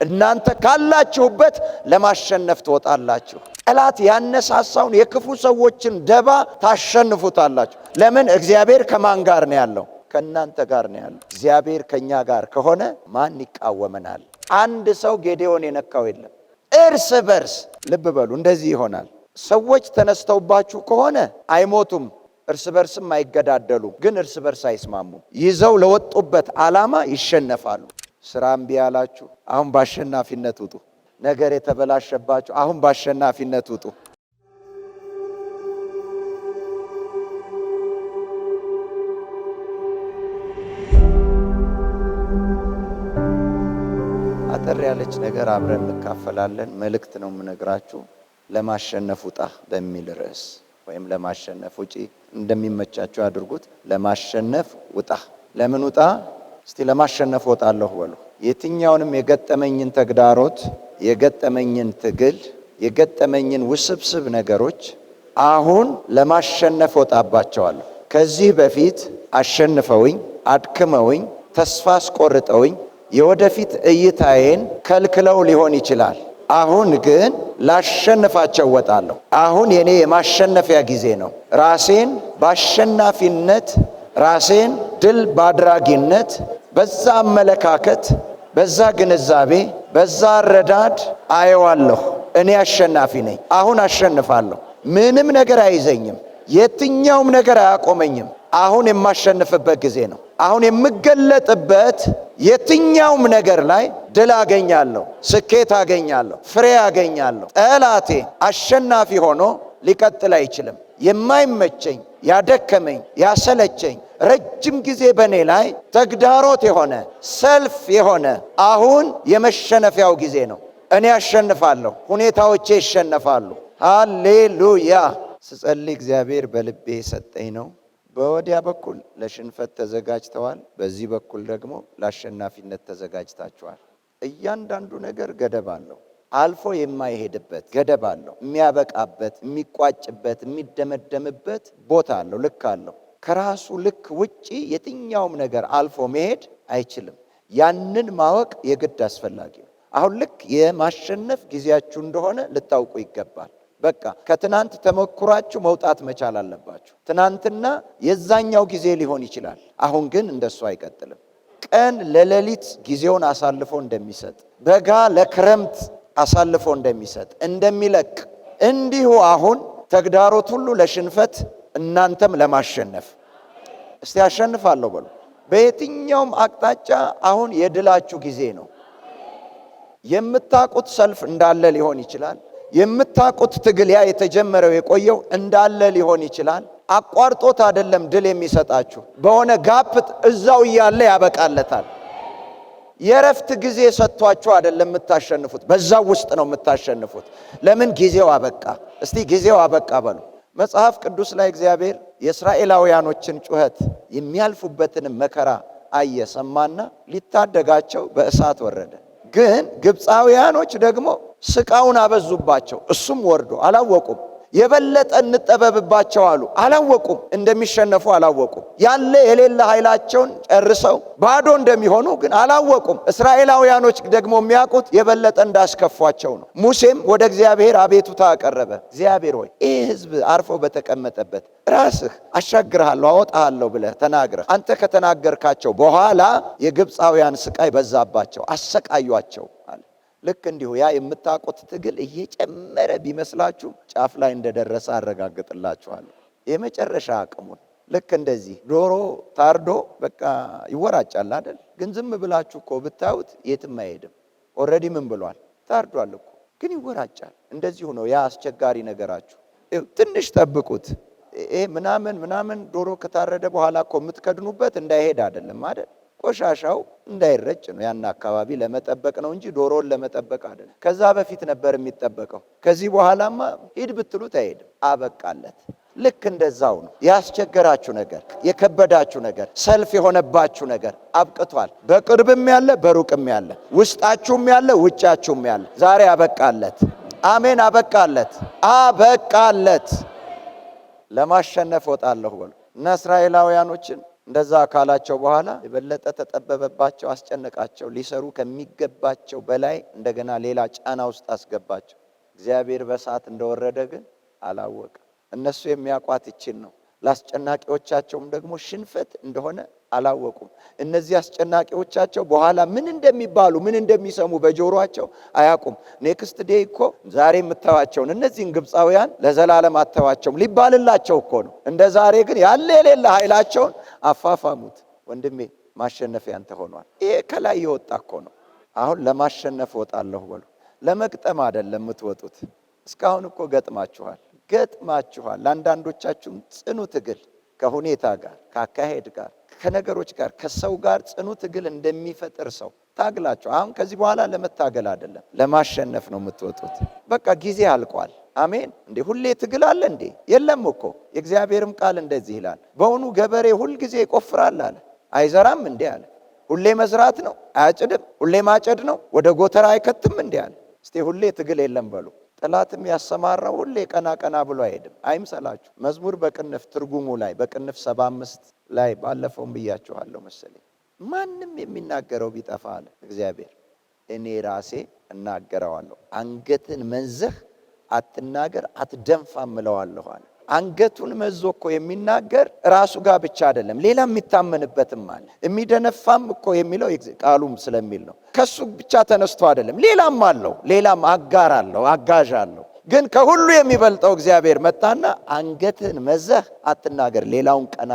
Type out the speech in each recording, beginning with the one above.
እናንተ ካላችሁበት ለማሸነፍ ትወጣላችሁ። ጠላት ያነሳሳውን የክፉ ሰዎችን ደባ ታሸንፉታላችሁ። ለምን? እግዚአብሔር ከማን ጋር ነው ያለው? ከእናንተ ጋር ነው ያለው። እግዚአብሔር ከኛ ጋር ከሆነ ማን ይቃወመናል? አንድ ሰው ጌዴዎን የነካው የለም። እርስ በርስ ልብ በሉ፣ እንደዚህ ይሆናል። ሰዎች ተነስተውባችሁ ከሆነ አይሞቱም፣ እርስ በርስም አይገዳደሉም፣ ግን እርስ በርስ አይስማሙም። ይዘው ለወጡበት ዓላማ ይሸነፋሉ። ስራ እምቢ ያላችሁ አሁን በአሸናፊነት ውጡ። ነገር የተበላሸባችሁ አሁን በአሸናፊነት ውጡ። አጠር ያለች ነገር አብረን እንካፈላለን። መልእክት ነው የምነግራችሁ። ለማሸነፍ ውጣ በሚል ርዕስ ወይም ለማሸነፍ ውጪ እንደሚመቻችሁ አድርጉት። ለማሸነፍ ውጣ። ለምን ውጣ? እስቲ ለማሸነፍ ወጣለሁ በሉ። የትኛውንም የገጠመኝን ተግዳሮት፣ የገጠመኝን ትግል፣ የገጠመኝን ውስብስብ ነገሮች አሁን ለማሸነፍ ወጣባቸዋለሁ። ከዚህ በፊት አሸንፈውኝ፣ አድክመውኝ፣ ተስፋ አስቆርጠውኝ የወደፊት እይታዬን ከልክለው ሊሆን ይችላል። አሁን ግን ላሸንፋቸው ወጣለሁ። አሁን የኔ የማሸነፊያ ጊዜ ነው። ራሴን በአሸናፊነት፣ ራሴን ድል ባድራጊነት፣ በዛ አመለካከት፣ በዛ ግንዛቤ፣ በዛ ረዳድ አየዋለሁ። እኔ አሸናፊ ነኝ። አሁን አሸንፋለሁ። ምንም ነገር አይዘኝም። የትኛውም ነገር አያቆመኝም። አሁን የማሸንፍበት ጊዜ ነው። አሁን የምገለጥበት የትኛውም ነገር ላይ ድል አገኛለሁ፣ ስኬት አገኛለሁ፣ ፍሬ አገኛለሁ። ጠላቴ አሸናፊ ሆኖ ሊቀጥል አይችልም። የማይመቸኝ፣ ያደከመኝ፣ ያሰለቸኝ ረጅም ጊዜ በእኔ ላይ ተግዳሮት የሆነ ሰልፍ የሆነ አሁን የመሸነፊያው ጊዜ ነው። እኔ አሸንፋለሁ፣ ሁኔታዎቼ ይሸነፋሉ። ሃሌሉያ። ስጸልይ እግዚአብሔር በልቤ ሰጠኝ ነው። በወዲያ በኩል ለሽንፈት ተዘጋጅተዋል፣ በዚህ በኩል ደግሞ ለአሸናፊነት ተዘጋጅታችኋል። እያንዳንዱ ነገር ገደብ አለው። አልፎ የማይሄድበት ገደብ አለው። የሚያበቃበት፣ የሚቋጭበት፣ የሚደመደምበት ቦታ አለው፣ ልክ አለው። ከራሱ ልክ ውጪ የትኛውም ነገር አልፎ መሄድ አይችልም። ያንን ማወቅ የግድ አስፈላጊ ነው። አሁን ልክ የማሸነፍ ጊዜያችሁ እንደሆነ ልታውቁ ይገባል። በቃ ከትናንት ተሞክራችሁ መውጣት መቻል አለባችሁ። ትናንትና የዛኛው ጊዜ ሊሆን ይችላል። አሁን ግን እንደሱ አይቀጥልም። ቀን ለሌሊት ጊዜውን አሳልፎ እንደሚሰጥ፣ በጋ ለክረምት አሳልፎ እንደሚሰጥ፣ እንደሚለቅ እንዲሁ አሁን ተግዳሮት ሁሉ ለሽንፈት፣ እናንተም ለማሸነፍ። እስቲ አሸንፋለሁ በሉ። በየትኛውም አቅጣጫ አሁን የድላችሁ ጊዜ ነው። የምታውቁት ሰልፍ እንዳለ ሊሆን ይችላል። የምታውቁት ትግል ያ የተጀመረው የቆየው እንዳለ ሊሆን ይችላል። አቋርጦት አይደለም ድል የሚሰጣችሁ፣ በሆነ ጋፕ እዛው እያለ ያበቃለታል። የረፍት ጊዜ ሰጥቷችሁ አይደለም የምታሸንፉት፣ በዛው ውስጥ ነው የምታሸንፉት። ለምን? ጊዜው አበቃ። እስቲ ጊዜው አበቃ በሉ። መጽሐፍ ቅዱስ ላይ እግዚአብሔር የእስራኤላውያኖችን ጩኸት የሚያልፉበትን መከራ አየ፣ ሰማና ሊታደጋቸው በእሳት ወረደ። ግን ግብፃውያኖች ደግሞ ስቃውን አበዙባቸው። እሱም ወርዶ አላወቁም። የበለጠ እንጠበብባቸው አሉ፣ አላወቁም። እንደሚሸነፉ አላወቁም። ያለ የሌለ ኃይላቸውን ጨርሰው ባዶ እንደሚሆኑ ግን አላወቁም። እስራኤላውያኖች ደግሞ የሚያውቁት የበለጠ እንዳስከፏቸው ነው። ሙሴም ወደ እግዚአብሔር አቤቱታ አቀረበ። እግዚአብሔር ሆይ ይህ ሕዝብ አርፎ በተቀመጠበት ራስህ አሻግርሃለሁ አወጣሃለሁ ብለህ ተናግረህ አንተ ከተናገርካቸው በኋላ የግብፃውያን ስቃይ በዛባቸው፣ አሰቃዩአቸው አለ። ልክ እንዲሁ ያ የምታውቁት ትግል እየጨመረ ቢመስላችሁ ጫፍ ላይ እንደደረሰ አረጋግጥላችኋለሁ። የመጨረሻ አቅሙን ልክ እንደዚህ ዶሮ ታርዶ በቃ ይወራጫል አይደል? ግን ዝም ብላችሁ እኮ ብታዩት የትም አይሄድም። ኦልሬዲ ምን ብሏል? ታርዷል እኮ፣ ግን ይወራጫል። እንደዚሁ ነው ያ አስቸጋሪ ነገራችሁ። ትንሽ ጠብቁት። ምናምን ዶሮ ከታረደ በኋላ እኮ የምትከድኑበት እንዳይሄድ አይደለም አይደል? ቆሻሻው እንዳይረጭ ነው። ያን አካባቢ ለመጠበቅ ነው እንጂ ዶሮን ለመጠበቅ አይደለም። ከዛ በፊት ነበር የሚጠበቀው። ከዚህ በኋላማ ሂድ ብትሉት አይሄድም። አበቃለት። ልክ እንደዛው ነው። ያስቸገራችሁ ነገር፣ የከበዳችሁ ነገር፣ ሰልፍ የሆነባችሁ ነገር አብቅቷል። በቅርብም ያለ በሩቅም ያለ፣ ውስጣችሁም ያለ ውጫችሁም ያለ ዛሬ አበቃለት። አሜን። አበቃለት፣ አበቃለት። ለማሸነፍ ወጣለሁ በሉ እና እስራኤላውያኖችን እንደዛ ካላቸው በኋላ የበለጠ ተጠበበባቸው፣ አስጨነቃቸው። ሊሰሩ ከሚገባቸው በላይ እንደገና ሌላ ጫና ውስጥ አስገባቸው። እግዚአብሔር በእሳት እንደወረደ ግን አላወቀም። እነሱ የሚያውቋት ይችን ነው። ለአስጨናቂዎቻቸውም ደግሞ ሽንፈት እንደሆነ አላወቁም። እነዚህ አስጨናቂዎቻቸው በኋላ ምን እንደሚባሉ ምን እንደሚሰሙ በጆሮአቸው አያውቁም። ኔክስት ዴይ እኮ ዛሬ የምታዋቸውን እነዚህን ግብፃውያን ለዘላለም አተዋቸውም ሊባልላቸው እኮ ነው። እንደ ዛሬ ግን ያለ የሌለ ኃይላቸውን አፋፋሙት። ወንድሜ ማሸነፍ ያንተ ሆኗል። ይሄ ከላይ የወጣ እኮ ነው። አሁን ለማሸነፍ ወጣለሁ በሉ። ለመግጠም አይደለም የምትወጡት። እስካሁን እኮ ገጥማችኋል። ለአንዳንዶቻችሁም ጽኑ ትግል ከሁኔታ ጋር፣ ከአካሄድ ጋር፣ ከነገሮች ጋር፣ ከሰው ጋር ጽኑ ትግል እንደሚፈጥር ሰው ታግላችሁ። አሁን ከዚህ በኋላ ለመታገል አይደለም ለማሸነፍ ነው የምትወጡት። በቃ ጊዜ አልቋል። አሜን። እንዴ ሁሌ ትግል አለ እንዴ? የለም እኮ። የእግዚአብሔርም ቃል እንደዚህ ይላል፣ በእውኑ ገበሬ ሁል ጊዜ ይቆፍራል አለ፣ አይዘራም እንዴ አለ። ሁሌ መዝራት ነው አያጭድም? ሁሌ ማጨድ ነው ወደ ጎተራ አይከትም እንዴ አለ። እስቲ ሁሌ ትግል የለም በሉ። ጠላትም ያሰማራው ሁሌ ቀና ቀና ብሎ አይሄድም። አይምሰላችሁ። መዝሙር በቅንፍ ትርጉሙ ላይ በቅንፍ 75 ላይ ባለፈውም ብያችኋለሁ መሰለኝ፣ ማንም የሚናገረው ቢጠፋ አለ እግዚአብሔር እኔ ራሴ እናገረዋለሁ። አንገትን መንዘህ አትናገር አትደንፋም እለዋለሁ አለ። አንገቱን መዞ እኮ የሚናገር ራሱ ጋር ብቻ አይደለም፣ ሌላ የሚታመንበትም አለ። የሚደነፋም እኮ የሚለው ቃሉም ስለሚል ነው። ከሱ ብቻ ተነስቶ አይደለም፣ ሌላም አለው። ሌላም አጋር አለው፣ አጋዥ አለው። ግን ከሁሉ የሚበልጠው እግዚአብሔር መጣና አንገትን መዘህ አትናገር፣ ሌላውን ቀና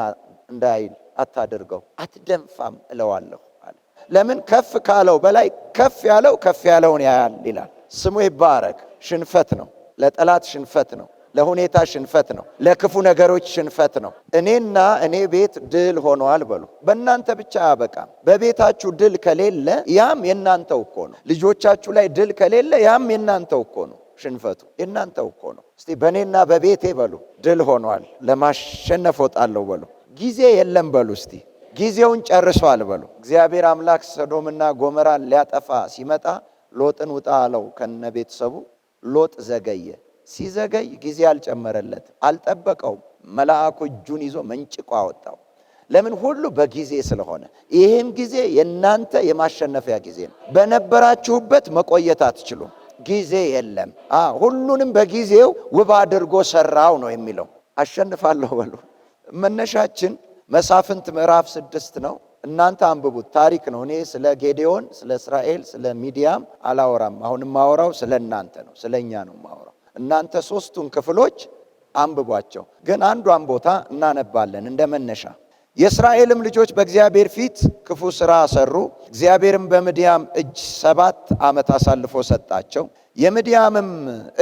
እንዳይል አታድርገው፣ አትደንፋም እለዋለሁ አለ። ለምን? ከፍ ካለው በላይ ከፍ ያለውን ያያል ይላል። ስሙ ይባረክ። ሽንፈት ነው፣ ለጠላት ሽንፈት ነው፣ ለሁኔታ ሽንፈት ነው፣ ለክፉ ነገሮች ሽንፈት ነው። እኔና እኔ ቤት ድል ሆኗል በሉ። በእናንተ ብቻ አያበቃም። በቤታችሁ ድል ከሌለ ያም የናንተው እኮ ነው። ልጆቻችሁ ላይ ድል ከሌለ ያም የናንተው እኮ ነው። ሽንፈቱ የናንተው እኮ ነው። እስቲ በእኔና በቤቴ በሉ ድል ሆኗል፣ ለማሸነፍ ወጣለሁ በሉ። ጊዜ የለም በሉ። እስቲ ጊዜውን ጨርሷል በሉ። እግዚአብሔር አምላክ ሰዶምና ጎመራን ሊያጠፋ ሲመጣ ሎጥን ውጣ አለው ከነ ቤተሰቡ። ሎጥ ዘገየ። ሲዘገይ ጊዜ አልጨመረለት፣ አልጠበቀውም። መልአኩ እጁን ይዞ መንጭቆ አወጣው። ለምን? ሁሉ በጊዜ ስለሆነ። ይህም ጊዜ የናንተ የማሸነፊያ ጊዜ ነው። በነበራችሁበት መቆየት አትችሉም። ጊዜ የለም። ሁሉንም በጊዜው ውብ አድርጎ ሰራው ነው የሚለው። አሸንፋለሁ በሉ። መነሻችን መሳፍንት ምዕራፍ 6 ነው። እናንተ አንብቡት፣ ታሪክ ነው። እኔ ስለ ጌዴዎን፣ ስለ እስራኤል፣ ስለ ሚዲያም አላወራም። አሁን የማወራው ስለ እናንተ ነው፣ ስለ እኛ ነው የማወራው። እናንተ 3ቱን ክፍሎች አንብቧቸው። ግን አንዷን ቦታ እናነባለን እንደ መነሻ። የእስራኤልም ልጆች በእግዚአብሔር ፊት ክፉ ሥራ ሰሩ። እግዚአብሔርም በምድያም እጅ 7 ዓመት አሳልፎ ሰጣቸው። የምድያምም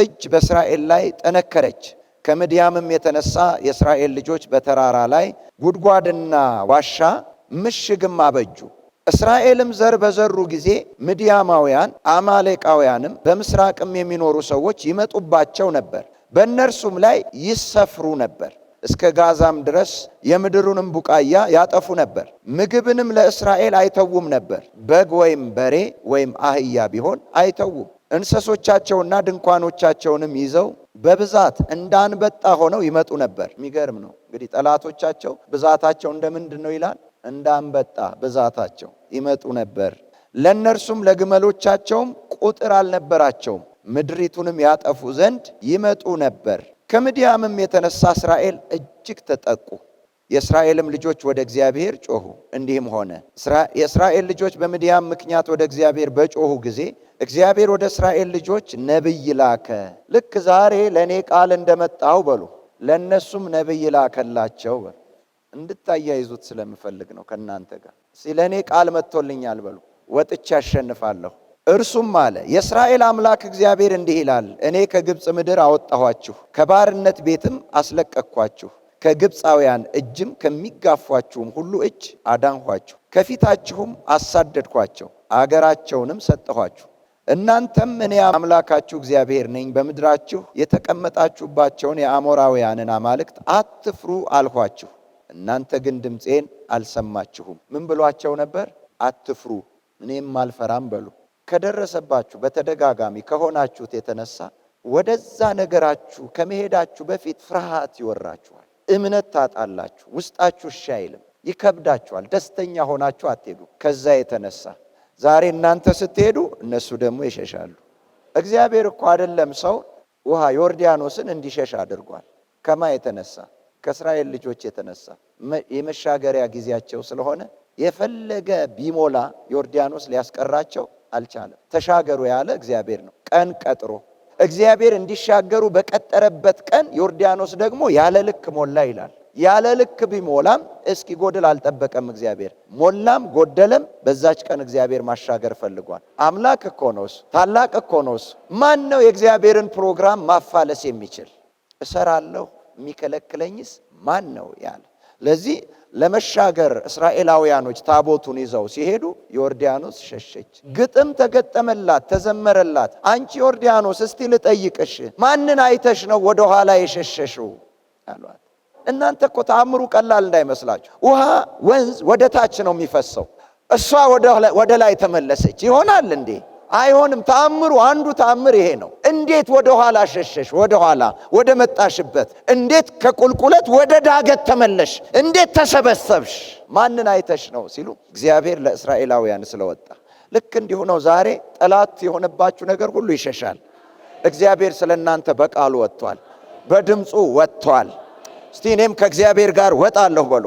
እጅ በእስራኤል ላይ ጠነከረች። ከምድያምም የተነሳ የእስራኤል ልጆች በተራራ ላይ ጉድጓድና ዋሻ ምሽግም አበጁ። እስራኤልም ዘር በዘሩ ጊዜ ምድያማውያን አማሌቃውያንም በምስራቅም የሚኖሩ ሰዎች ይመጡባቸው ነበር፣ በእነርሱም ላይ ይሰፍሩ ነበር። እስከ ጋዛም ድረስ የምድሩንም ቡቃያ ያጠፉ ነበር። ምግብንም ለእስራኤል አይተዉም ነበር። በግ ወይም በሬ ወይም አህያ ቢሆን አይተዉም። እንስሶቻቸውና ድንኳኖቻቸውንም ይዘው በብዛት እንዳንበጣ ሆነው ይመጡ ነበር። የሚገርም ነው እንግዲህ ጠላቶቻቸው ብዛታቸው እንደምንድን ነው ይላል? እንዳንበጣ ብዛታቸው ይመጡ ነበር። ለእነርሱም ለግመሎቻቸውም ቁጥር አልነበራቸውም። ምድሪቱንም ያጠፉ ዘንድ ይመጡ ነበር። ከምድያምም የተነሳ እስራኤል እጅግ ተጠቁ። የእስራኤልም ልጆች ወደ እግዚአብሔር ጮኹ። እንዲህም ሆነ የእስራኤል ልጆች በምድያም ምክንያት ወደ እግዚአብሔር በጮኹ ጊዜ እግዚአብሔር ወደ እስራኤል ልጆች ነቢይ ላከ። ልክ ዛሬ ለእኔ ቃል እንደመጣው በሉ፣ ለእነሱም ነቢይ ላከላቸው በሉ። እንድታያይዙት ስለምፈልግ ነው ከእናንተ ጋር። ለእኔ ቃል መጥቶልኛል በሉ፣ ወጥቼ አሸንፋለሁ። እርሱም አለ የእስራኤል አምላክ እግዚአብሔር እንዲህ ይላል፣ እኔ ከግብፅ ምድር አወጣኋችሁ፣ ከባርነት ቤትም አስለቀቅኳችሁ፣ ከግብፃውያን እጅም ከሚጋፏችሁም ሁሉ እጅ አዳንኋችሁ፣ ከፊታችሁም አሳደድኳቸው፣ አገራቸውንም ሰጠኋችሁ። እናንተም እኔ አምላካችሁ እግዚአብሔር ነኝ፣ በምድራችሁ የተቀመጣችሁባቸውን የአሞራውያንን አማልክት አትፍሩ አልኋችሁ። እናንተ ግን ድምፄን አልሰማችሁም። ምን ብሏቸው ነበር? አትፍሩ፣ እኔም አልፈራም በሉ። ከደረሰባችሁ በተደጋጋሚ ከሆናችሁት የተነሳ ወደዛ ነገራችሁ ከመሄዳችሁ በፊት ፍርሃት ይወራችኋል። እምነት ታጣላችሁ። ውስጣችሁ እሺ አይልም። ይከብዳችኋል። ደስተኛ ሆናችሁ አትሄዱ። ከዛ የተነሳ ዛሬ እናንተ ስትሄዱ እነሱ ደግሞ ይሸሻሉ። እግዚአብሔር እኮ አይደለም ሰው ውሃ ዮርዳኖስን እንዲሸሽ አድርጓል። ከማ የተነሳ ከእስራኤል ልጆች የተነሳ የመሻገሪያ ጊዜያቸው ስለሆነ የፈለገ ቢሞላ ዮርዳኖስ ሊያስቀራቸው አልቻለም። ተሻገሩ ያለ እግዚአብሔር ነው። ቀን ቀጥሮ እግዚአብሔር እንዲሻገሩ በቀጠረበት ቀን ዮርዳኖስ ደግሞ ያለ ልክ ሞላ ይላል። ያለ ልክ ቢሞላም እስኪ ጎደል አልጠበቀም እግዚአብሔር። ሞላም ጎደለም በዛች ቀን እግዚአብሔር ማሻገር ፈልጓል። አምላክ እኮ ነው፣ ታላቅ እኮ ነው። ማን ነው የእግዚአብሔርን ፕሮግራም ማፋለስ የሚችል? እሰራለሁ የሚከለክለኝስ ማን ነው ያለ። ለዚህ ለመሻገር እስራኤላውያኖች ታቦቱን ይዘው ሲሄዱ ዮርዳኖስ ሸሸች። ግጥም ተገጠመላት፣ ተዘመረላት። አንቺ ዮርዳኖስ እስቲ ልጠይቅሽ፣ ማንን አይተሽ ነው ወደ ኋላ የሸሸሽው አሏት። እናንተ እኮ ተአምሩ ቀላል እንዳይመስላችሁ። ውሃ ወንዝ ወደ ታች ነው የሚፈሰው፣ እሷ ወደ ላይ ተመለሰች ይሆናል እንዴ? አይሆንም። ተአምሩ አንዱ ተአምር ይሄ ነው። እንዴት ወደ ኋላ ሸሸሽ? ወደ ኋላ ወደ መጣሽበት እንዴት ከቁልቁለት ወደ ዳገት ተመለሽ? እንዴት ተሰበሰብሽ? ማንን አይተሽ ነው ሲሉ እግዚአብሔር ለእስራኤላውያን ስለወጣ። ልክ እንዲሁ ነው ዛሬ ጠላት የሆነባችሁ ነገር ሁሉ ይሸሻል። እግዚአብሔር ስለእናንተ በቃሉ ወጥቷል፣ በድምፁ ወጥቷል። እስቲ እኔም ከእግዚአብሔር ጋር ወጣለሁ በሉ፣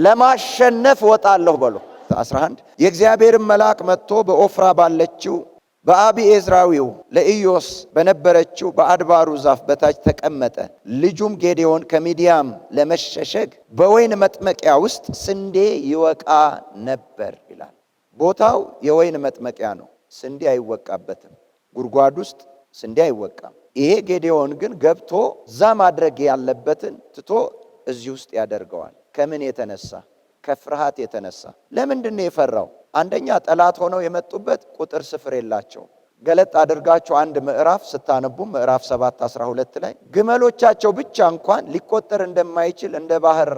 ለማሸነፍ ወጣለሁ በሉ። 11 የእግዚአብሔርን መልአክ መጥቶ በኦፍራ ባለችው በአቢዔዝራዊው ለኢዮስ በነበረችው በአድባሩ ዛፍ በታች ተቀመጠ። ልጁም ጌዴዎን ከምድያም ለመሸሸግ በወይን መጥመቂያ ውስጥ ስንዴ ይወቃ ነበር ይላል። ቦታው የወይን መጥመቂያ ነው። ስንዴ አይወቃበትም። ጉድጓድ ውስጥ ስንዴ አይወቃም። ይሄ ጌዴዎን ግን ገብቶ እዛ ማድረግ ያለበትን ትቶ እዚህ ውስጥ ያደርገዋል። ከምን የተነሳ? ከፍርሃት የተነሳ። ለምንድን ነው የፈራው? አንደኛ ጠላት ሆነው የመጡበት ቁጥር ስፍር የላቸው። ገለጥ አድርጋችሁ አንድ ምዕራፍ ስታነቡ ምዕራፍ 7:12 ላይ ግመሎቻቸው ብቻ እንኳን ሊቆጠር እንደማይችል እንደ ባህር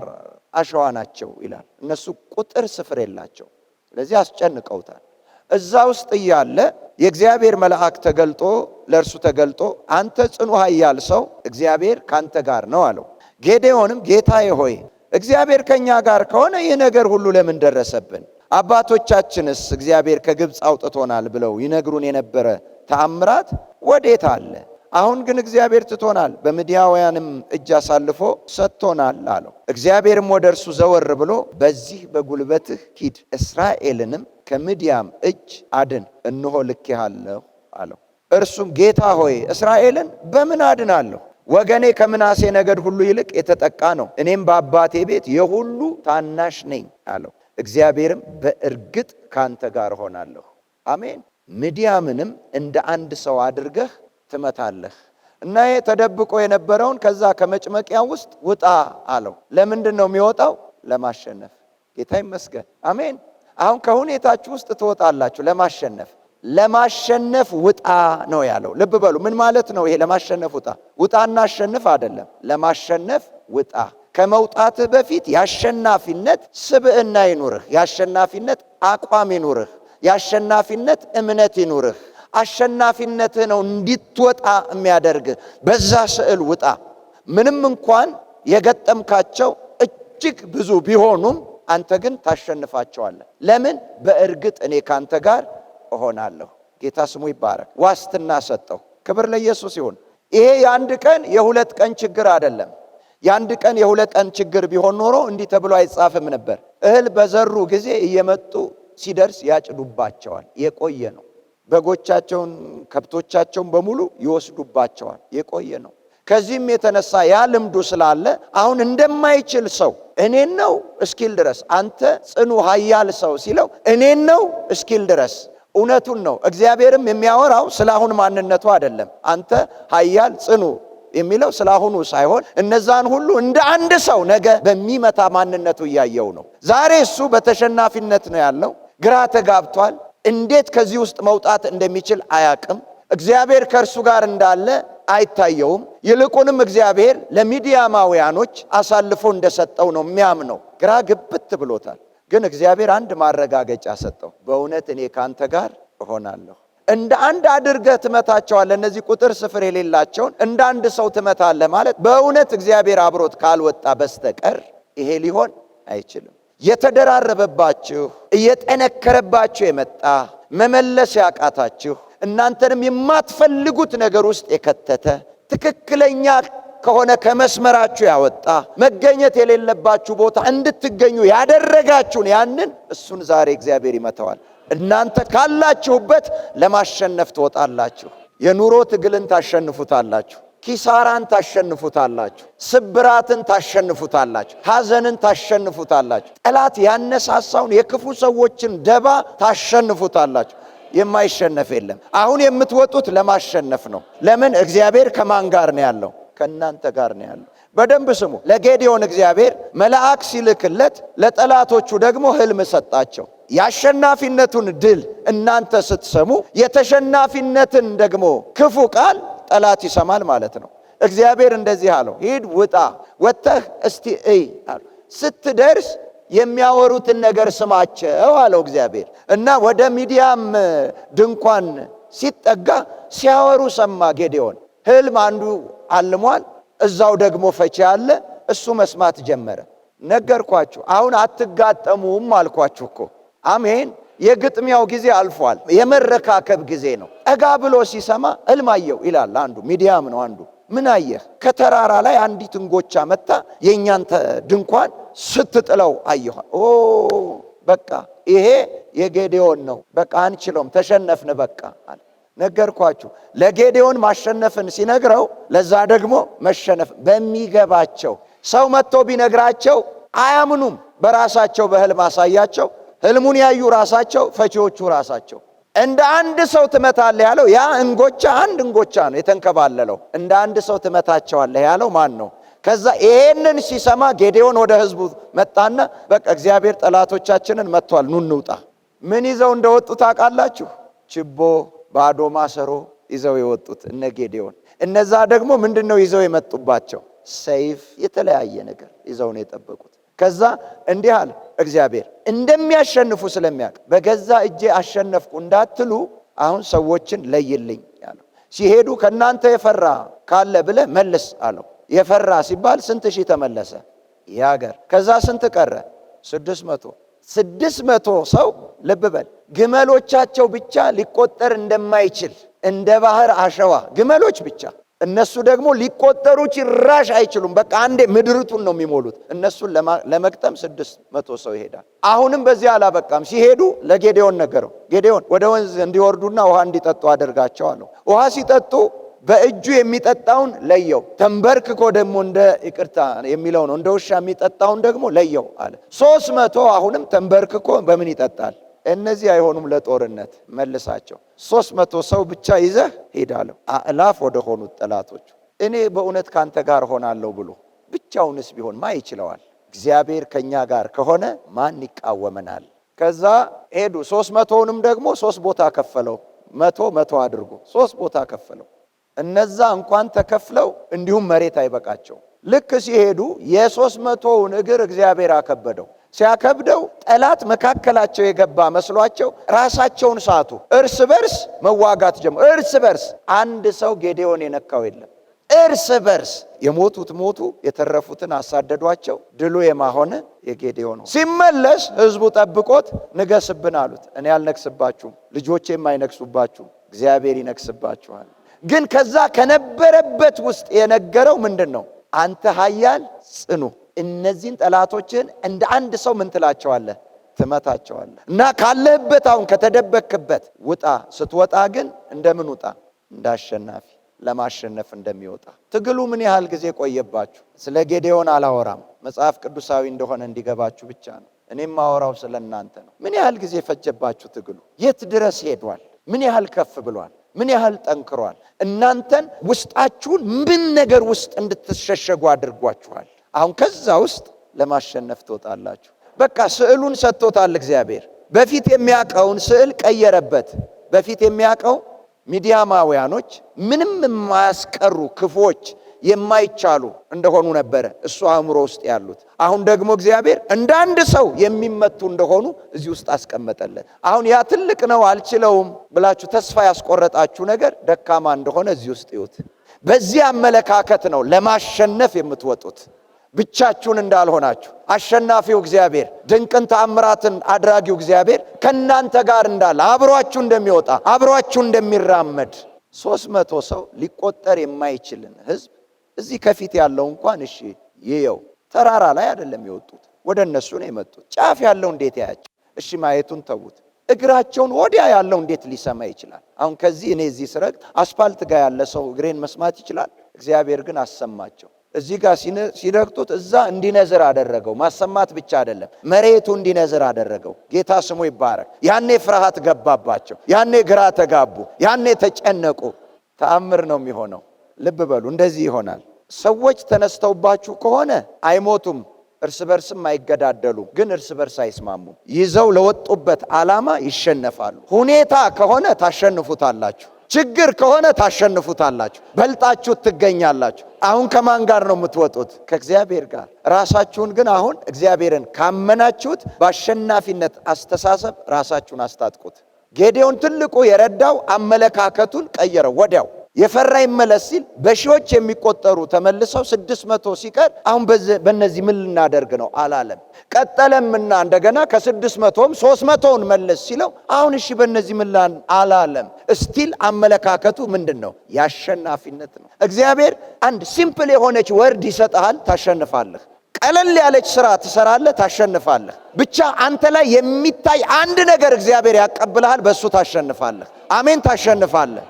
አሸዋ ናቸው ይላል። እነሱ ቁጥር ስፍር የላቸው። ስለዚህ አስጨንቀውታል። እዛ ውስጥ እያለ የእግዚአብሔር መልአክ ተገልጦ ለእርሱ ተገልጦ አንተ ጽኑ ኃያል ሰው እግዚአብሔር ካንተ ጋር ነው አለው። ጌዴዎንም ጌታዬ ሆይ እግዚአብሔር ከኛ ጋር ከሆነ ይህ ነገር ሁሉ ለምን ደረሰብን? አባቶቻችንስ እግዚአብሔር ከግብፅ አውጥቶናል ብለው ይነግሩን የነበረ ተአምራት ወዴት አለ? አሁን ግን እግዚአብሔር ትቶናል፣ በምድያውያንም እጅ አሳልፎ ሰጥቶናል አለው። እግዚአብሔርም ወደ እርሱ ዘወር ብሎ በዚህ በጉልበትህ ሂድ፣ እስራኤልንም ከምድያም እጅ አድን፣ እነሆ ልኬሃለሁ አለው። እርሱም ጌታ ሆይ እስራኤልን በምን አድናለሁ? ወገኔ ከምናሴ ነገድ ሁሉ ይልቅ የተጠቃ ነው፣ እኔም በአባቴ ቤት የሁሉ ታናሽ ነኝ አለው። እግዚአብሔርም በእርግጥ ካንተ ጋር ሆናለሁ፣ አሜን፣ ምድያምንም እንደ አንድ ሰው አድርገህ ትመታለህ እና ይሄ ተደብቆ የነበረውን ከዛ ከመጭመቂያ ውስጥ ውጣ አለው። ለምንድን ነው የሚወጣው? ለማሸነፍ። ጌታ ይመስገን፣ አሜን። አሁን ከሁኔታችሁ ውስጥ ትወጣላችሁ ለማሸነፍ። ለማሸነፍ ውጣ ነው ያለው። ልብ በሉ፣ ምን ማለት ነው ይሄ? ለማሸነፍ ውጣ። ውጣና አሸንፍ አይደለም፣ ለማሸነፍ ውጣ። ከመውጣትህ በፊት የአሸናፊነት ስብዕና ይኑርህ፣ የአሸናፊነት አቋም ይኑርህ፣ የአሸናፊነት እምነት ይኑርህ። አሸናፊነትህ ነው እንድትወጣ የሚያደርግህ። በዛ ስዕል ውጣ። ምንም እንኳን የገጠምካቸው እጅግ ብዙ ቢሆኑም አንተ ግን ታሸንፋቸዋለህ። ለምን? በእርግጥ እኔ ካንተ ጋር እሆናለሁ። ጌታ ስሙ ይባረክ። ዋስትና ሰጠው። ክብር ለኢየሱስ ይሁን። ይሄ የአንድ ቀን የሁለት ቀን ችግር አይደለም። የአንድ ቀን የሁለት ቀን ችግር ቢሆን ኖሮ እንዲህ ተብሎ አይጻፍም ነበር። እህል በዘሩ ጊዜ እየመጡ ሲደርስ ያጭዱባቸዋል። የቆየ ነው። በጎቻቸውን ከብቶቻቸውን በሙሉ ይወስዱባቸዋል። የቆየ ነው። ከዚህም የተነሳ ያ ልምዱ ስላለ አሁን እንደማይችል ሰው እኔን ነው እስኪል ድረስ አንተ ጽኑ ኃያል ሰው ሲለው እኔን ነው እስኪል ድረስ እውነቱን ነው። እግዚአብሔርም የሚያወራው ስለ አሁን ማንነቱ አይደለም። አንተ ኃያል ጽኑ የሚለው ስለ አሁኑ ሳይሆን እነዛን ሁሉ እንደ አንድ ሰው ነገ በሚመታ ማንነቱ እያየው ነው። ዛሬ እሱ በተሸናፊነት ነው ያለው። ግራ ተጋብቷል። እንዴት ከዚህ ውስጥ መውጣት እንደሚችል አያቅም። እግዚአብሔር ከእርሱ ጋር እንዳለ አይታየውም። ይልቁንም እግዚአብሔር ለሚዲያማውያኖች አሳልፎ እንደሰጠው ነው የሚያምነው። ግራ ግብት ብሎታል። ግን እግዚአብሔር አንድ ማረጋገጫ ሰጠው። በእውነት እኔ ካንተ ጋር እሆናለሁ። እንደ አንድ አድርገህ ትመታቸዋለህ። እነዚህ ቁጥር ስፍር የሌላቸውን እንደ አንድ ሰው ትመታለህ ማለት በእውነት እግዚአብሔር አብሮት ካልወጣ በስተቀር ይሄ ሊሆን አይችልም። የተደራረበባችሁ እየጠነከረባችሁ የመጣ መመለስ ያቃታችሁ እናንተንም የማትፈልጉት ነገር ውስጥ የከተተ ትክክለኛ ከሆነ ከመስመራችሁ ያወጣ መገኘት የሌለባችሁ ቦታ እንድትገኙ ያደረጋችሁን ያንን እሱን ዛሬ እግዚአብሔር ይመታዋል። እናንተ ካላችሁበት ለማሸነፍ ትወጣላችሁ። የኑሮ ትግልን ታሸንፉታላችሁ። ኪሳራን ታሸንፉታላችሁ። ስብራትን ታሸንፉታላችሁ። ሐዘንን ታሸንፉታላችሁ። ጠላት ያነሳሳውን የክፉ ሰዎችን ደባ ታሸንፉታላችሁ። የማይሸነፍ የለም። አሁን የምትወጡት ለማሸነፍ ነው። ለምን? እግዚአብሔር ከማን ጋር ነው ያለው? ከእናንተ ጋር ነው ያለው። በደንብ ስሙ። ለጌዲዮን እግዚአብሔር መልአክ ሲልክለት ለጠላቶቹ ደግሞ ሕልም ሰጣቸው። የአሸናፊነቱን ድል እናንተ ስትሰሙ የተሸናፊነትን ደግሞ ክፉ ቃል ጠላት ይሰማል ማለት ነው። እግዚአብሔር እንደዚህ አለው፣ ሂድ ውጣ፣ ወጥተህ እስቲ እይ አለው። ስትደርስ የሚያወሩትን ነገር ስማቸው አለው እግዚአብሔር። እና ወደ ሚዲያም ድንኳን ሲጠጋ ሲያወሩ ሰማ ጌዲዮን። ሕልም አንዱ አልሟል፣ እዛው ደግሞ ፈቺ አለ። እሱ መስማት ጀመረ። ነገርኳችሁ፣ አሁን አትጋጠሙም አልኳችሁ እኮ። አሜን። የግጥሚያው ጊዜ አልፏል። የመረካከብ ጊዜ ነው። ጠጋ ብሎ ሲሰማ ሕልም አየው ይላል አንዱ። ሚዲያም ነው አንዱ። ምን አየህ? ከተራራ ላይ አንዲት እንጎቻ መጣ የእኛን ድንኳን ስትጥለው አየሁ። ኦ በቃ ይሄ የጌዲዮን ነው። በቃ አንችለውም፣ ተሸነፍን በቃ አለ። ነገርኳችሁ። ለጌዲዮን ማሸነፍን ሲነግረው ለዛ ደግሞ መሸነፍ በሚገባቸው ሰው መጥቶ ቢነግራቸው አያምኑም። በራሳቸው በሕልም አሳያቸው። ሕልሙን ያዩ ራሳቸው ፈቺዎቹ ራሳቸው። እንደ አንድ ሰው ትመታለህ ያለው ያ እንጎቻ አንድ እንጎቻ ነው የተንከባለለው። እንደ አንድ ሰው ትመታቸዋለህ ያለው ማን ነው? ከዛ ይሄንን ሲሰማ ጌዲዮን ወደ ሕዝቡ መጣና በቃ እግዚአብሔር ጠላቶቻችንን መጥቷል፣ ኑ እንውጣ። ምን ይዘው እንደወጡ ታውቃላችሁ? ችቦ፣ ባዶ ማሰሮ ይዘው የወጡት እነ ጌዲዮን። እነዛ ደግሞ ምንድነው ይዘው የመጡባቸው? ሰይፍ፣ የተለያየ ነገር ይዘው ነው የጠበቁት። ከዛ እንዲህ አለ እግዚአብሔር እንደሚያሸንፉ ስለሚያውቅ በገዛ እጄ አሸነፍኩ እንዳትሉ አሁን ሰዎችን ለይልኝ ያለው። ሲሄዱ ከናንተ የፈራ ካለ ብለ መልስ አለው። የፈራ ሲባል ስንት ሺህ ተመለሰ ያገር። ከዛ ስንት ቀረ? 600 ሰው። ልብ በል ግመሎቻቸው ብቻ ሊቆጠር እንደማይችል እንደ ባህር አሸዋ ግመሎች ብቻ። እነሱ ደግሞ ሊቆጠሩ ጭራሽ አይችሉም። በቃ አንዴ ምድርቱን ነው የሚሞሉት። እነሱን ለመቅጠም 600 ሰው ይሄዳል። አሁንም በዚህ አላበቃም። ሲሄዱ ለጌዲዮን ነገረው። ጌዲዮን ወደ ወንዝ እንዲወርዱና ውሃ እንዲጠጡ አደርጋቸው አለው። ውሃ ሲጠጡ በእጁ የሚጠጣውን ለየው። ተንበርክኮ ደግሞ እንደ ይቅርታ የሚለው ነው እንደ ውሻ የሚጠጣውን ደግሞ ለየው አለ። 300 አሁንም ተንበርክኮ በምን ይጠጣል? እነዚህ አይሆኑም ለጦርነት መልሳቸው። 300 ሰው ብቻ ይዘህ ሄዳለሁ አእላፍ ወደ ሆኑት ጠላቶቹ። እኔ በእውነት ካንተ ጋር ሆናለሁ ብሎ ብቻውንስ ቢሆን ማ ይችለዋል? እግዚአብሔር ከኛ ጋር ከሆነ ማን ይቃወመናል? ከዛ ሄዱ። 300ንም ደግሞ 3 ቦታ ከፈለው። 100 አድርጎ 3 ቦታ ከፈለው። እነዛ እንኳን ተከፍለው እንዲሁም መሬት አይበቃቸው። ልክ ሲሄዱ የ300ውን እግር እግዚአብሔር አከበደው። ሲያከብደው ጠላት መካከላቸው የገባ መስሏቸው ራሳቸውን ሳቱ። እርስ በርስ መዋጋት ጀመሩ። እርስ በርስ አንድ ሰው ጌዲዮን የነካው የለም። እርስ በርስ የሞቱት ሞቱ፣ የተረፉትን አሳደዷቸው። ድሉ የማሆነ የጌዲዮን ነው። ሲመለስ ሕዝቡ ጠብቆት ንገስብን አሉት። እኔ አልነግስባችሁም፣ ልጆቼም አይነግሱባችሁም፣ እግዚአብሔር ይነግስባችኋል። ግን ከዛ ከነበረበት ውስጥ የነገረው ምንድን ነው? አንተ ኃያል ጽኑ፣ እነዚህን ጠላቶችን እንደ አንድ ሰው ምን ትላቸዋለህ? ትመታቸዋለህ። እና ካለህበት አሁን ከተደበክበት ውጣ። ስትወጣ ግን እንደምን ውጣ? እንዳሸናፊ፣ ለማሸነፍ እንደሚወጣ። ትግሉ ምን ያህል ጊዜ ቆየባችሁ? ስለ ጌዲዮን አላወራም፣ መጽሐፍ ቅዱሳዊ እንደሆነ እንዲገባችሁ ብቻ ነው። እኔም ማወራው ስለ እናንተ ነው። ምን ያህል ጊዜ ፈጀባችሁ? ትግሉ የት ድረስ ሄዷል? ምን ያህል ከፍ ብሏል? ምን ያህል ጠንክሯል? እናንተን ውስጣችሁን ምን ነገር ውስጥ እንድትሸሸጉ አድርጓችኋል? አሁን ከዛ ውስጥ ለማሸነፍ ትወጣላችሁ። በቃ ስዕሉን ሰጥቶታል እግዚአብሔር። በፊት የሚያውቀውን ስዕል ቀየረበት። በፊት የሚያውቀው ሚዲያማውያኖች ምንም የማያስቀሩ ክፎች የማይቻሉ እንደሆኑ ነበረ እሱ አእምሮ ውስጥ ያሉት። አሁን ደግሞ እግዚአብሔር እንደ አንድ ሰው የሚመቱ እንደሆኑ እዚህ ውስጥ አስቀመጠለት። አሁን ያ ትልቅ ነው አልችለውም ብላችሁ ተስፋ ያስቆረጣችሁ ነገር ደካማ እንደሆነ እዚህ ውስጥ ይዩት። በዚህ አመለካከት ነው ለማሸነፍ የምትወጡት። ብቻችሁን እንዳልሆናችሁ አሸናፊው እግዚአብሔር ድንቅን ተአምራትን አድራጊው እግዚአብሔር ከናንተ ጋር እንዳለ አብሯችሁ እንደሚወጣ አብሯችሁ እንደሚራመድ 300 ሰው ሊቆጠር የማይችልን ሕዝብ እዚህ ከፊት ያለው እንኳን እሺ ይየው ተራራ ላይ አይደለም የወጡት ወደ እነሱ ነው የመጡት። ጫፍ ያለው እንዴት ያያቸው? እሺ ማየቱን ተዉት። እግራቸውን ወዲያ ያለው እንዴት ሊሰማ ይችላል? አሁን ከዚህ እኔ እዚህ ስረግጥ አስፋልት ጋር ያለ ሰው እግሬን መስማት ይችላል? እግዚአብሔር ግን አሰማቸው። እዚህ ጋር ሲረግጡት እዛ እንዲነዝር አደረገው። ማሰማት ብቻ አይደለም መሬቱ እንዲነዝር አደረገው። ጌታ ስሙ ይባረክ። ያኔ ፍርሃት ገባባቸው። ያኔ ግራ ተጋቡ። ያኔ ተጨነቁ። ተአምር ነው የሚሆነው። ልብ በሉ፣ እንደዚህ ይሆናል። ሰዎች ተነስተውባችሁ ከሆነ አይሞቱም፣ እርስ በርስም አይገዳደሉም፣ ግን እርስ በርስ አይስማሙም። ይዘው ለወጡበት ዓላማ ይሸነፋሉ። ሁኔታ ከሆነ ታሸንፉታላችሁ። ችግር ከሆነ ታሸንፉታላችሁ። በልጣችሁ ትገኛላችሁ። አሁን ከማን ጋር ነው የምትወጡት? ከእግዚአብሔር ጋር። ራሳችሁን ግን አሁን እግዚአብሔርን ካመናችሁት በአሸናፊነት አስተሳሰብ ራሳችሁን አስታጥቁት። ጌዴዎን ትልቁ የረዳው አመለካከቱን ቀየረው። ወዲያው የፈራ ይመለስ ሲል በሺዎች የሚቆጠሩ ተመልሰው 600 ሲቀር አሁን በእነዚህ ምን ልናደርግ ነው አላለም። ቀጠለምና እንደገና ከ600ም 300ን መለስ ሲለው አሁን እሺ በእነዚህ ምን አላለም። እስቲል አመለካከቱ ምንድን ነው? የአሸናፊነት ነው። እግዚአብሔር አንድ ሲምፕል የሆነች ወርድ ይሰጥሃል፣ ታሸንፋለህ። ቀለል ያለች ስራ ትሰራለህ፣ ታሸንፋለህ። ብቻ አንተ ላይ የሚታይ አንድ ነገር እግዚአብሔር ያቀብልሃል፣ በእሱ ታሸንፋለህ። አሜን፣ ታሸንፋለህ።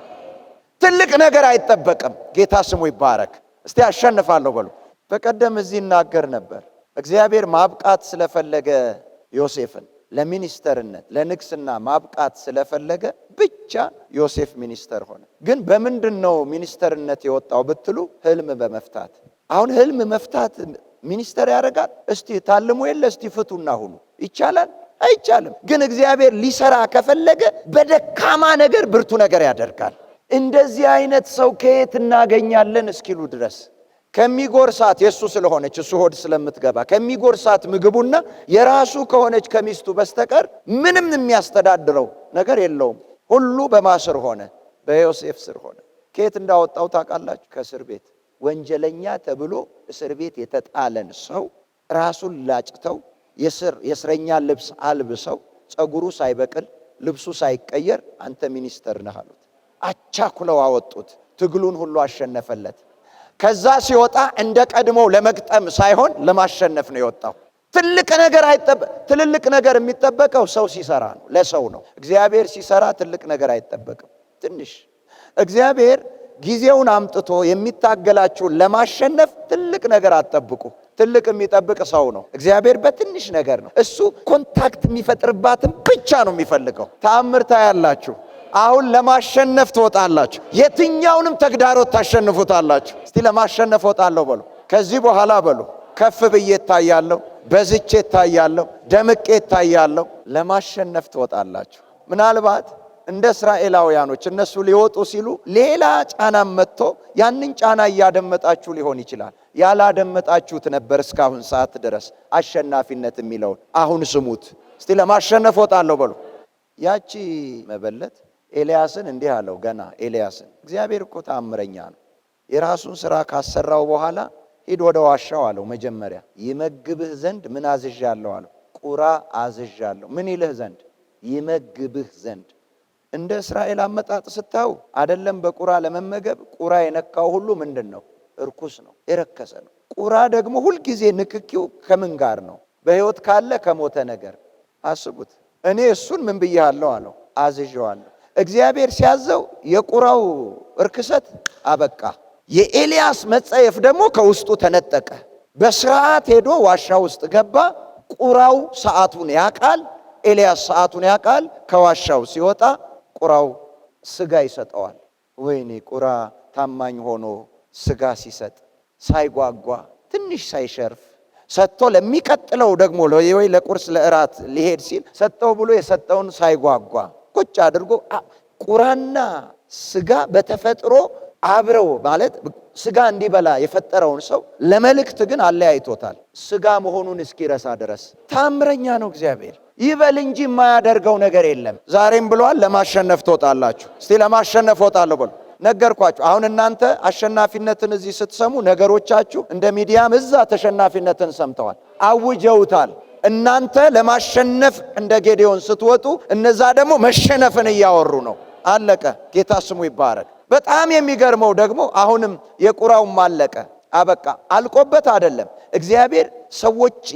ትልቅ ነገር አይጠበቅም። ጌታ ስሙ ይባረክ። እስቲ አሸንፋለሁ በሉ። በቀደም እዚህ እናገር ነበር። እግዚአብሔር ማብቃት ስለፈለገ ዮሴፍን ለሚኒስተርነት ለንግስና ማብቃት ስለፈለገ ብቻ ዮሴፍ ሚኒስተር ሆነ። ግን በምንድን ነው ሚኒስተርነት የወጣው ብትሉ ህልም በመፍታት። አሁን ህልም መፍታት ሚኒስተር ያደርጋል? እስቲ ታልሙ የለ እስቲ ፍቱና ሁሉ ይቻላል? አይቻልም። ግን እግዚአብሔር ሊሰራ ከፈለገ በደካማ ነገር ብርቱ ነገር ያደርጋል። እንደዚህ አይነት ሰው ከየት እናገኛለን እስኪሉ ድረስ ከሚጎርሳት የሱ ስለሆነች እሱ ሆድ ስለምትገባ ከሚጎርሳት ምግቡና የራሱ ከሆነች ከሚስቱ በስተቀር ምንም የሚያስተዳድረው ነገር የለውም። ሁሉ በማስር ሆነ፣ በዮሴፍ ስር ሆነ። ከየት እንዳወጣው ታውቃላችሁ? ከእስር ቤት። ወንጀለኛ ተብሎ እስር ቤት የተጣለን ሰው ራሱን ላጭተው የእስረኛ ልብስ አልብሰው ፀጉሩ ሳይበቅል ልብሱ ሳይቀየር አንተ ሚኒስተር ነህ አሉት። አቻኩለው አወጡት። ትግሉን ሁሉ አሸነፈለት። ከዛ ሲወጣ እንደ ቀድሞ ለመግጠም ሳይሆን ለማሸነፍ ነው የወጣው። ትልልቅ ነገር የሚጠበቀው ሰው ሲሰራ ነው፣ ለሰው ነው። እግዚአብሔር ሲሰራ ትልቅ ነገር አይጠበቅም። ትንሽ እግዚአብሔር ጊዜውን አምጥቶ የሚታገላችሁን ለማሸነፍ ትልቅ ነገር አትጠብቁ። ትልቅ የሚጠብቅ ሰው ነው። እግዚአብሔር በትንሽ ነገር ነው። እሱ ኮንታክት የሚፈጥርባትን ብቻ ነው የሚፈልገው። ተአምር ታያላችሁ። አሁን ለማሸነፍ ትወጣላችሁ። የትኛውንም ተግዳሮት ታሸንፉታላችሁ። እስቲ ለማሸነፍ ወጣለሁ በሉ። ከዚህ በኋላ በሉ ከፍ ብዬ እታያለሁ፣ በዝቼ እታያለሁ፣ ደምቄ እታያለሁ። ለማሸነፍ ትወጣላችሁ። ምናልባት እንደ እስራኤላውያኖች እነሱ ሊወጡ ሲሉ ሌላ ጫናም መጥቶ ያንን ጫና እያደመጣችሁ ሊሆን ይችላል። ያላደመጣችሁት ነበር እስካሁን ሰዓት ድረስ አሸናፊነት የሚለውን። አሁን ስሙት እስቲ። ለማሸነፍ ወጣለሁ በሉ። ያቺ መበለት ኤልያስን እንዲህ አለው። ገና ኤልያስን እግዚአብሔር እኮ ተአምረኛ ነው። የራሱን ስራ ካሰራው በኋላ ሂድ ወደ ዋሻው አለው። መጀመሪያ ይመግብህ ዘንድ ምን አዝዣለሁ አለው። ቁራ አዝዣለሁ። ምን ይልህ ዘንድ? ይመግብህ ዘንድ። እንደ እስራኤል አመጣጥ ስታዩ አይደለም በቁራ ለመመገብ። ቁራ የነካው ሁሉ ምንድን ነው? እርኩስ ነው፣ የረከሰ ነው። ቁራ ደግሞ ሁልጊዜ ንክኪው ከምን ጋር ነው? በሕይወት ካለ ከሞተ ነገር። አስቡት። እኔ እሱን ምን ብያለሁ አለው? አዝዤዋለሁ። እግዚአብሔር ሲያዘው የቁራው እርክሰት አበቃ። የኤልያስ መጸየፍ ደግሞ ከውስጡ ተነጠቀ። በስርዓት ሄዶ ዋሻ ውስጥ ገባ። ቁራው ሰዓቱን ያቃል፣ ኤልያስ ሰዓቱን ያቃል። ከዋሻው ሲወጣ ቁራው ስጋ ይሰጠዋል። ወይኔ ቁራ ታማኝ ሆኖ ስጋ ሲሰጥ ሳይጓጓ ትንሽ ሳይሸርፍ ሰጥቶ ለሚቀጥለው ደግሞ ወይ ለቁርስ ለእራት ሊሄድ ሲል ሰጠው ብሎ የሰጠውን ሳይጓጓ ቁጭ አድርጎ። ቁራና ስጋ በተፈጥሮ አብረው ማለት ስጋ እንዲበላ የፈጠረውን ሰው ለመልእክት ግን አለያይቶታል። ስጋ መሆኑን እስኪረሳ ድረስ። ታምረኛ ነው እግዚአብሔር። ይበል እንጂ የማያደርገው ነገር የለም። ዛሬም ብሏል ለማሸነፍ ትወጣላችሁ። እስቲ ለማሸነፍ ወጣለሁ በሉ። ነገርኳችሁ። አሁን እናንተ አሸናፊነትን እዚህ ስትሰሙ ነገሮቻችሁ እንደ ሚዲያም እዛ ተሸናፊነትን ሰምተዋል፣ አውጀውታል። እናንተ ለማሸነፍ እንደ ጌዴዎን ስትወጡ፣ እነዛ ደግሞ መሸነፍን እያወሩ ነው። አለቀ። ጌታ ስሙ ይባረክ። በጣም የሚገርመው ደግሞ አሁንም የቁራውም አለቀ አበቃ። አልቆበት አይደለም። እግዚአብሔር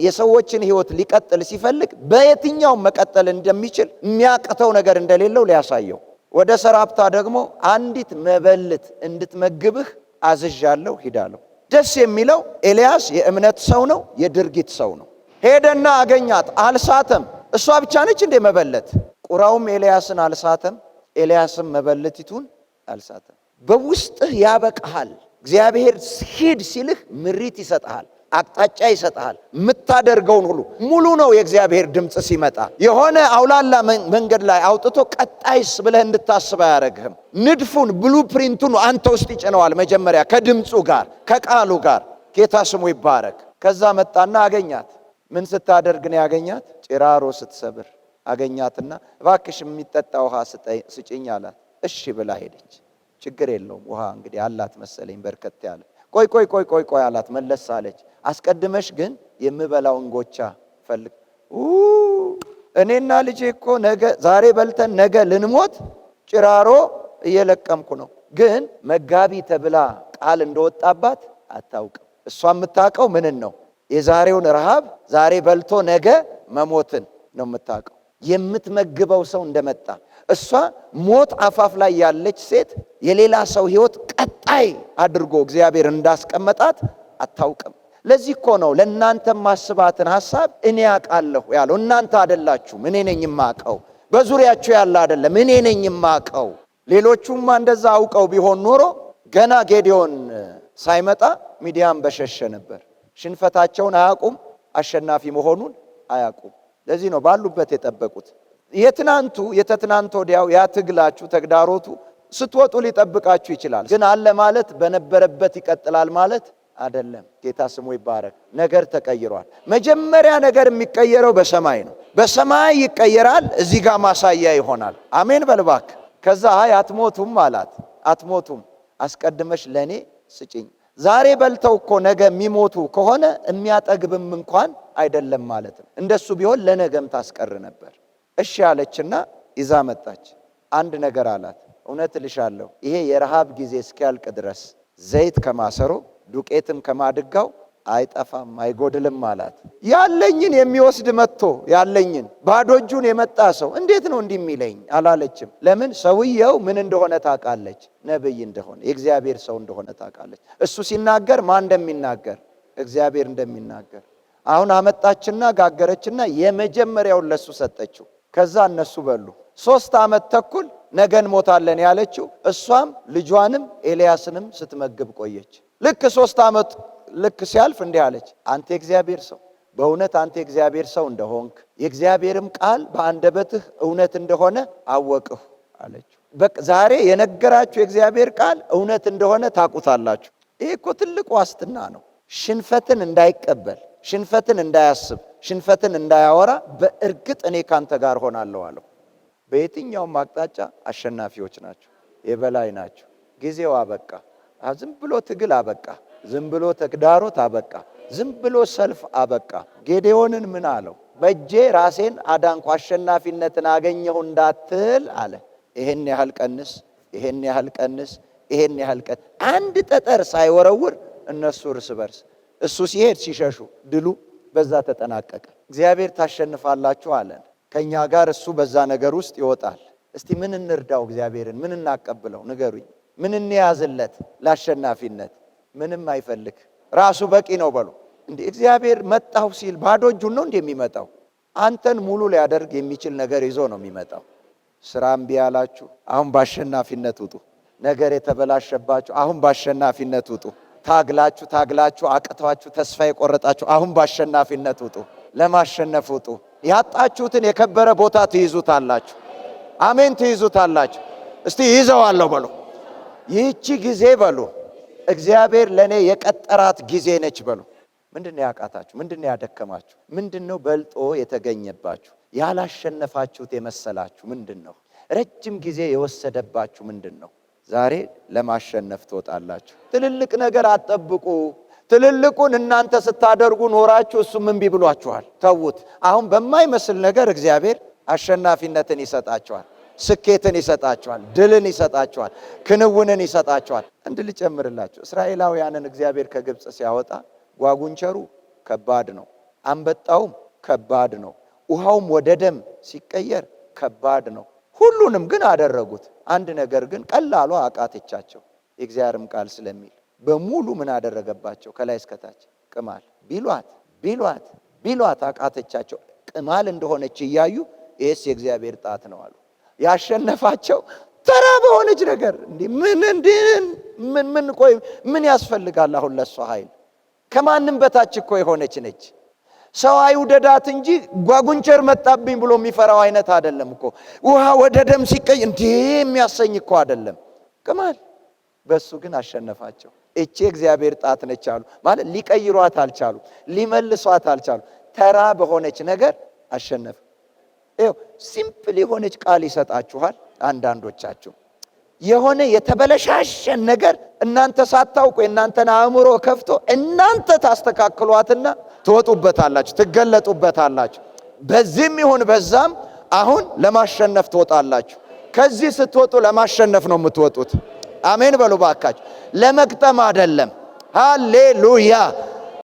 የሰዎችን ሕይወት ሊቀጥል ሲፈልግ በየትኛው መቀጠል እንደሚችል የሚያቅተው ነገር እንደሌለው ሊያሳየው፣ ወደ ሰራፕታ ደግሞ አንዲት መበለት እንድትመግብህ አዝዣለሁ ሂዳለሁ። ደስ የሚለው ኤልያስ የእምነት ሰው ነው፣ የድርጊት ሰው ነው። ሄደና አገኛት፣ አልሳተም። እሷ ብቻ ነች እንደ መበለት። ቁራውም ኤልያስን አልሳተም፣ ኤልያስም መበለቲቱን አልሳተም። በውስጥህ ያበቃሃል። እግዚአብሔር ሂድ ሲልህ ምሪት ይሰጥሃል፣ አቅጣጫ ይሰጥሃል። የምታደርገውን ሁሉ ሙሉ ነው። የእግዚአብሔር ድምፅ ሲመጣ የሆነ አውላላ መንገድ ላይ አውጥቶ ቀጣይስ ብለህ እንድታስብ አያረግህም። ንድፉን ብሉ ፕሪንቱን አንተ ውስጥ ይጭነዋል። መጀመሪያ ከድምፁ ጋር ከቃሉ ጋር። ጌታ ስሙ ይባረክ። ከዛ መጣና አገኛት። ምን ስታደርግ ነው ያገኛት? ጭራሮ ስትሰብር አገኛትና እባክሽ የሚጠጣ ውሃ ስጭኝ አላት። እሺ ብላ ሄደች። ችግር የለውም ውሃ እንግዲህ አላት መሰለኝ በርከት ያለ። ቆይ አላት። መለስ አለች። አስቀድመሽ ግን የምበላውን ጎቻ ፈልግ። እኔና ልጄ እኮ ዛሬ በልተን ነገ ልንሞት ጭራሮ እየለቀምኩ ነው። ግን መጋቢ ተብላ ቃል እንደወጣባት አታውቅም። እሷ የምታውቀው ምንን ነው? የዛሬውን ረሃብ ዛሬ በልቶ ነገ መሞትን ነው የምታውቀው። የምትመግበው ሰው እንደመጣ እሷ ሞት አፋፍ ላይ ያለች ሴት የሌላ ሰው ሕይወት ቀጣይ አድርጎ እግዚአብሔር እንዳስቀመጣት አታውቅም። ለዚህ እኮ ነው ለእናንተ ማስባትን ሐሳብ እኔ ያውቃለሁ ያለው። እናንተ አይደላችሁም፣ እኔ ነኝ የማውቀው። በዙሪያችሁ ያለ አይደለም፣ እኔ ነኝ የማውቀው። ሌሎቹማ እንደዛ አውቀው ቢሆን ኖሮ ገና ጌዴዎን ሳይመጣ ሚዲያም በሸሸ ነበር። ሽንፈታቸውን አያውቁም፣ አሸናፊ መሆኑን አያውቁም። ለዚህ ነው ባሉበት የጠበቁት። የተትናንት ወዲያው ያ ትግላችሁ ተግዳሮቱ ስትወጡ ሊጠብቃችሁ ይችላል። ግን አለ ማለት በነበረበት ይቀጥላል ማለት አይደለም። ጌታ ስሙ ይባረክ። ነገር ተቀይሯል። መጀመሪያ ነገር የሚቀየረው በሰማይ ነው። በሰማይ ይቀየራል። እዚህ ጋር ማሳያ ይሆናል። አሜን በልባክ። ከዛ አትሞቱም አላት። አትሞቱም፣ አስቀድመሽ ለኔ ስጪኝ። ዛሬ በልተው እኮ ነገ የሚሞቱ ከሆነ የሚያጠግብም እንኳን አይደለም ማለት ነው። እንደሱ ቢሆን ለነገም ታስቀር ነበር። እሺ አለችና ይዛ መጣች። አንድ ነገር አላት። እውነት እልሻለሁ ይሄ የረሃብ ጊዜ እስኪያልቅ ድረስ ዘይት ከማሰሮ ዱቄትም ከማድጋው አይጠፋም አይጎድልም አላት። ያለኝን የሚወስድ መጥቶ ያለኝን ባዶ እጁን የመጣ ሰው እንዴት ነው እንዲህ የሚለኝ አላለችም። ለምን? ሰውየው ምን እንደሆነ ታውቃለች። ነብይ እንደሆነ የእግዚአብሔር ሰው እንደሆነ ታውቃለች። እሱ ሲናገር ማን እንደሚናገር እግዚአብሔር እንደሚናገር። አሁን አመጣችና ጋገረችና የመጀመሪያውን ለሱ ሰጠችው። ከዛ እነሱ በሉ። 3 ዓመት ተኩል ነገ እንሞታለን ያለችው እሷም ልጇንም ኤልያስንም ስትመግብ ቆየች። ልክ 3 ዓመት ሲያልፍ እንዲህ አለች፣ አንተ የእግዚአብሔር ሰው፣ በእውነት አንተ የእግዚአብሔር ሰው እንደሆንክ የእግዚአብሔርም ቃል በአንደበትህ እውነት እንደሆነ አወቅሁ አለችው። በቃ ዛሬ የነገራችሁ የእግዚአብሔር ቃል እውነት እንደሆነ ታውቁታላችሁ። ይሄ እኮ ትልቅ ዋስትና ነው። ሽንፈትን እንዳይቀበል፣ ሽንፈትን እንዳያስብ፣ ሽንፈትን እንዳያወራ በእርግጥ እኔ ካንተ ጋር ሆናለሁ አለው። በየትኛውም አቅጣጫ አሸናፊዎች ናቸው፣ የበላይ ናቸው። ጊዜው አበቃ። ዝም ብሎ ትግል አበቃ። ዝም ብሎ ተግዳሮት አበቃ። ዝም ብሎ ሰልፍ አበቃ። ጌዴዎንን ምን አለው? በእጄ ራሴን አዳንኩ፣ አሸናፊነትን አገኘሁ እንዳትል አለ። ይሄን ያህል ቀንስ፣ ይሄን ያህል ቀንስ፣ ይሄን ያህል ቀን አንድ ጠጠር ሳይወረውር እነሱ እርስ በርስ እሱ ሲሄድ ሲሸሹ ድሉ በዛ ተጠናቀቀ። እግዚአብሔር ታሸንፋላችሁ አለን። ከኛ ጋር እሱ በዛ ነገር ውስጥ ይወጣል። እስቲ ምን እንርዳው? እግዚአብሔርን ምን እናቀብለው? ንገሩኝ። ምን እንያዝለት ለአሸናፊነት? ምንም አይፈልግ፣ ራሱ በቂ ነው በሉ። እንዴ እግዚአብሔር መጣሁ ሲል ባዶ እጁን ነው እንዴ የሚመጣው? አንተን ሙሉ ሊያደርግ የሚችል ነገር ይዞ ነው የሚመጣው። ስራ እምቢ ያላችሁ አሁን በአሸናፊነት ውጡ። ነገር የተበላሸባችሁ አሁን በአሸናፊነት ውጡ። ታግላችሁ አቅቷችሁ ተስፋ የቆረጣችሁ አሁን በአሸናፊነት ውጡ። ለማሸነፍ ውጡ። ያጣችሁትን የከበረ ቦታ ትይዙታላችሁ። አሜን፣ ትይዙታላችሁ። እስቲ ይዘዋለሁ በሉ። ይህቺ ጊዜ በሉ እግዚአብሔር ለኔ የቀጠራት ጊዜ ነች በሉ። ምንድነው ያቃታችሁ? ምንድነው ያደከማችሁ? ምንድነው በልጦ የተገኘባችሁ? ያላሸነፋችሁት የመሰላችሁ ምንድነው? ረጅም ጊዜ የወሰደባችሁ ምንድነው? ዛሬ ለማሸነፍ ትወጣላችሁ። ትልልቅ ነገር አትጠብቁ። ትልልቁን እናንተ ስታደርጉ ኖራችሁ እሱም እምቢ ብሏችኋል። ተዉት። አሁን በማይመስል ነገር እግዚአብሔር አሸናፊነትን ይሰጣችኋል፣ ስኬትን ይሰጣችኋል፣ ድልን ይሰጣችኋል፣ ክንውንን ይሰጣችኋል። አንድ ልጨምርላችሁ። እስራኤላውያንን እግዚአብሔር ከግብፅ ሲያወጣ ጓጉንቸሩ ከባድ ነው፣ አንበጣውም ከባድ ነው፣ ውሃውም ወደ ደም ሲቀየር ከባድ ነው። ሁሉንም ግን አደረጉት። አንድ ነገር ግን ቀላሉ አቃተቻቸው። የእግዚአብሔርም ቃል ስለሚል በሙሉ ምን አደረገባቸው? ከላይ እስከታች ቅማል ቢሏት አቃተቻቸው። ቅማል እንደሆነች እያዩ ይህስ የእግዚአብሔር ጣት ነው አሉ። ያሸነፋቸው ተራ በሆነች ነገር ምን ያስፈልጋል? አሁን ለሷ ኃይል ከማንም በታች እኮ የሆነች ነች። ሰው አይውደዳት እንጂ ጓጉንቸር መጣብኝ ብሎ የሚፈራው አይነት አይደለም እኮ። ውሃ ወደ ደም ሲቀይ የሚያሰኝ እኮ አይደለም። ቅማል በሱ ግን አሸነፋቸው። እቺ እግዚአብሔር ጣት ነች አሉ። ማለት ሊቀይሯት አልቻሉ፣ ሊመልሷት አልቻሉ። ተራ በሆነች ነገር አሸነፈ። ይኸው ሲምፕል የሆነች ቃል ይሰጣችኋል። አንዳንዶቻችሁ የሆነ የተበለሻሸን ነገር እናንተ ሳታውቁ የእናንተን አእምሮ ከፍቶ እናንተ ታስተካክሏትና ትወጡበታላችሁ፣ ትገለጡበታላችሁ። በዚህም ይሁን በዛም አሁን ለማሸነፍ ትወጣላችሁ። ከዚህ ስትወጡ ለማሸነፍ ነው የምትወጡት። አሜን በሉ ባካችሁ፣ ለመግጠም አይደለም። ሃሌሉያ